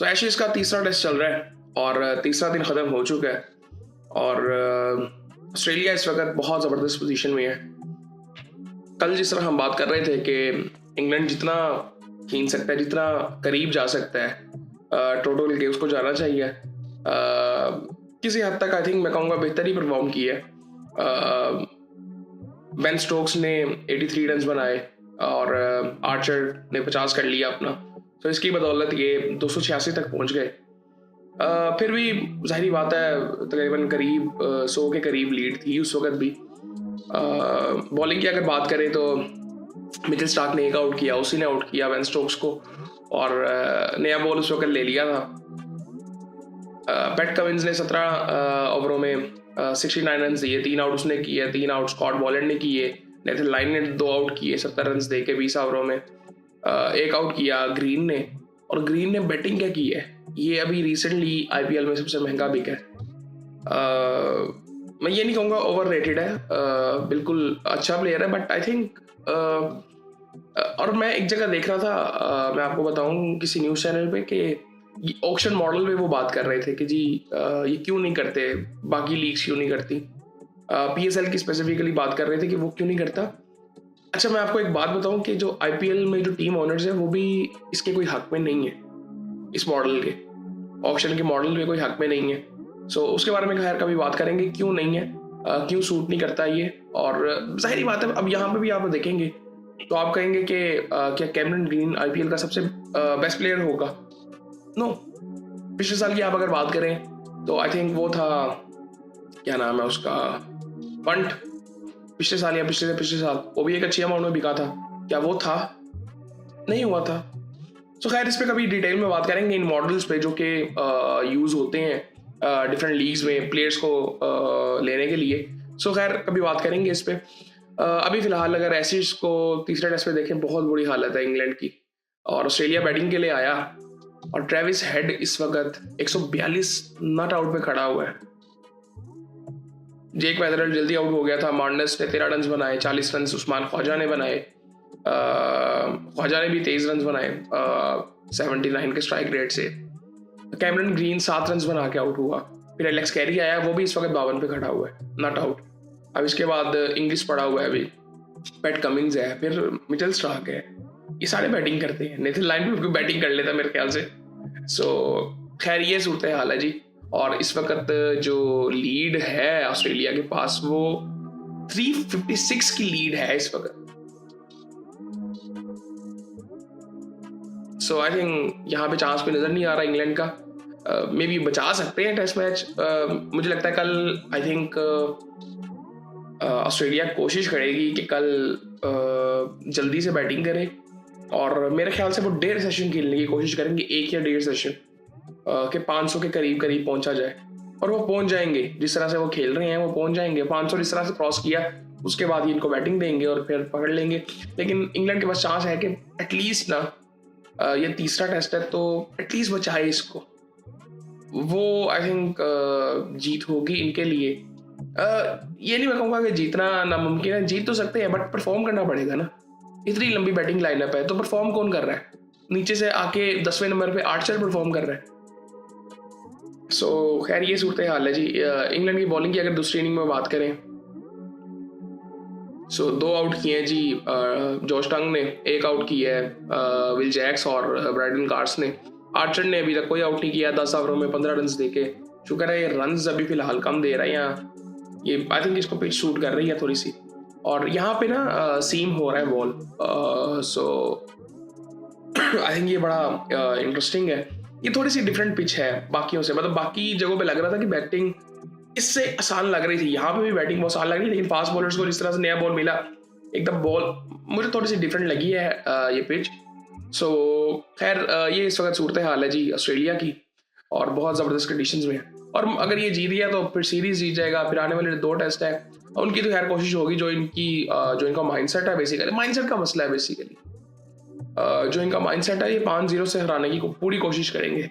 तो एशेज का तीसरा टेस्ट चल रहा है और तीसरा दिन ख़त्म हो चुका है और ऑस्ट्रेलिया इस वक्त बहुत ज़बरदस्त पोजीशन में है। कल जिस तरह हम बात कर रहे थे कि इंग्लैंड जितना खींच सकता है, जितना करीब जा सकता है टोटल के, उसको जाना चाहिए। किसी हद तक आई थिंक मैं कहूँगा बेहतर ही परफॉर्म किया है। बेन स्टोक्स ने 83 रन बनाए और आर्चर ने 50 कर लिया अपना, तो इसकी बदौलत ये 286 तक पहुंच गए। फिर भी जाहिर बात है तकरीबन करीब 100 के करीब लीड थी उस वक्त भी। बॉलिंग की अगर बात करें तो मिचेल स्टार्क ने एक आउट किया, उसी ने आउट किया बेन स्टोक्स को और नया बॉल उस वक्त ले लिया था। पैट कमिंस ने 17 ओवरों में 69 रन दिए, 3 आउट उसने किए, 3 आउट स्कॉट बॉलैंड ने किए, नेथन लाइन ने 2 आउट किए 70 रन दे के 20 ओवरों में। एक आउट किया ग्रीन ने, और ग्रीन ने बैटिंग क्या की है, ये अभी रिसेंटली आईपीएल में सबसे महंगा बिका है। मैं ये नहीं कहूँगा ओवर रेटेड है, बिल्कुल अच्छा प्लेयर है, बट आई थिंक और मैं एक जगह देख रहा था, मैं आपको बताऊं किसी न्यूज़ चैनल पे कि ऑक्शन मॉडल पे वो बात कर रहे थे कि जी ये क्यों नहीं करते, बाकी लीग्स क्यों नहीं करती। पीएसएल की स्पेसिफिकली बात कर रहे थे कि वो क्यों नहीं करता। अच्छा, मैं आपको एक बात बताऊं कि जो आईपीएल में जो टीम ओनर्स है वो भी इसके कोई हक में नहीं है, इस मॉडल के ऑक्शन के मॉडल में कोई हक में नहीं है। सो उसके बारे में खैर कभी बात करेंगे क्यों नहीं है, क्यों सूट नहीं करता ये। और जाहिर बात है अब यहाँ पे भी आप देखेंगे तो आप कहेंगे कि क्या कैमरन ग्रीन आईपीएल का सबसे बेस्ट प्लेयर होगा? नो। पिछले साल की आप अगर बात करें तो आई थिंक वो था, क्या नाम है उसका, पंट। पिछले साल या पिछले साल वो भी एक अच्छी अमाउंट में बिका था, क्या वो था? नहीं हुआ था। तो खैर इस पे कभी डिटेल में बात करेंगे इन मॉडल्स पे जो कि यूज़ होते हैं डिफरेंट लीग्स में प्लेयर्स को लेने के लिए। सो खैर कभी बात करेंगे इस पे। अभी फिलहाल अगर एशिज को तीसरे टेस्ट पे देखें, बहुत बुरी हालत है इंग्लैंड की, और ऑस्ट्रेलिया बैटिंग के लिए आया और ट्रेविस हेड इस वक्त 142 नॉट आउट पे खड़ा हुआ है। जेक वेदरल जल्दी आउट हो गया था, मार्नस ने 13 रन बनाए, 40 रन उस्मान ख्वाजा ने बनाए, ख्वाजा ने भी 23 रन बनाए 79 के स्ट्राइक रेट से। कैमरन ग्रीन 7 रन बना के आउट हुआ। फिर एलेक्स कैरी आया, वो भी इस वक्त 52 पे खड़ा हुआ है, नॉट आउट। अब इसके बाद इंग्लिश पड़ा हुआ है अभी, पैट कमिंस है, फिर मिचेल स्टार्क है, ये सारे बैटिंग करते हैं। नेथन लाइन भी बैटिंग कर लेता मेरे ख्याल से। सो खैर ये सूरत हाल है जी। और इस वक्त जो लीड है ऑस्ट्रेलिया के पास वो 356 की लीड है इस वक्त। सो आई थिंक यहाँ पे चांस पे नजर नहीं आ रहा इंग्लैंड का। मे बी बचा सकते हैं टेस्ट मैच। मुझे लगता है कल आई थिंक ऑस्ट्रेलिया कोशिश करेगी कि कल जल्दी से बैटिंग करे, और मेरे ख्याल से वो 1.5 सेशन खेलने की कोशिश करेंगे, 1 या 1.5 सेशन के 500 के करीब पहुंचा जाए। और वो पहुंच जाएंगे, जिस तरह से वो खेल रहे हैं वो पहुंच जाएंगे। 500 जिस तरह से क्रॉस किया उसके बाद ही इनको बैटिंग देंगे और फिर पकड़ लेंगे। लेकिन इंग्लैंड के पास चांस है कि एटलीस्ट ना ये तीसरा टेस्ट है तो एटलीस्ट बचाए इसको। वो आई थिंक जीत होगी इनके लिए। ये नहीं मैं कहूँगा कि जीतना नामुमकिन है, जीत तो सकते हैं बट परफॉर्म करना पड़ेगा ना। इतनी लंबी बैटिंग लाइनअप है तो परफॉर्म कौन कर रहा है? नीचे से आके 10वें नंबर पे आर्चर परफॉर्म कर रहा है। सो खैर ये सूरत हाल है जी। इंग्लैंड की बॉलिंग की अगर दूसरी इनिंग में बात करें सो 2 आउट किए हैं जी जॉश टंग ने, 1 आउट किया है विल जैक्स और ब्राइडन कार्स ने। आर्चर ने अभी तक कोई आउट नहीं किया 10 ओवरों में 15 रन देके। शुक्र है ये रन्स अभी फिलहाल कम दे रहा है यहाँ, ये आई थिंक इसको पिच शूट कर रही है थोड़ी सी, और यहाँ पे ना सीम हो रहा है बॉल। सो आई थिंक ये बड़ा इंटरेस्टिंग है। ये थोड़ी सी डिफरेंट पिच है बाकियों से, मतलब बाकी जगहों पे लग रहा था कि बैटिंग इससे आसान लग रही थी, यहाँ पे भी बैटिंग बहुत आसान लग रही है, लेकिन फास्ट बॉलर्स को जिस तरह से नया बॉल मिला एकदम बॉल मुझे थोड़ी सी डिफरेंट लगी है ये पिच। सो खैर ये इस वक्त सूरत हाल है जी ऑस्ट्रेलिया की, और बहुत ज़बरदस्त कंडीशंस में है। और अगर ये जीत गया तो फिर सीरीज जीत जाएगा, फिर आने वाले 2 टेस्ट है उनकी तो खैर कोशिश होगी। जो इनका माइंडसेट है, बेसिकली माइंडसेट का मसला है, बेसिकली जो इनका माइंडसेट है ये 5-0 से हराने की पूरी कोशिश करेंगे।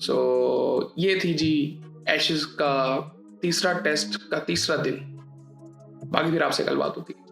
सो ये थी जी एशेज का तीसरा टेस्ट का तीसरा दिन। बाकी फिर आपसे कल बात होती है।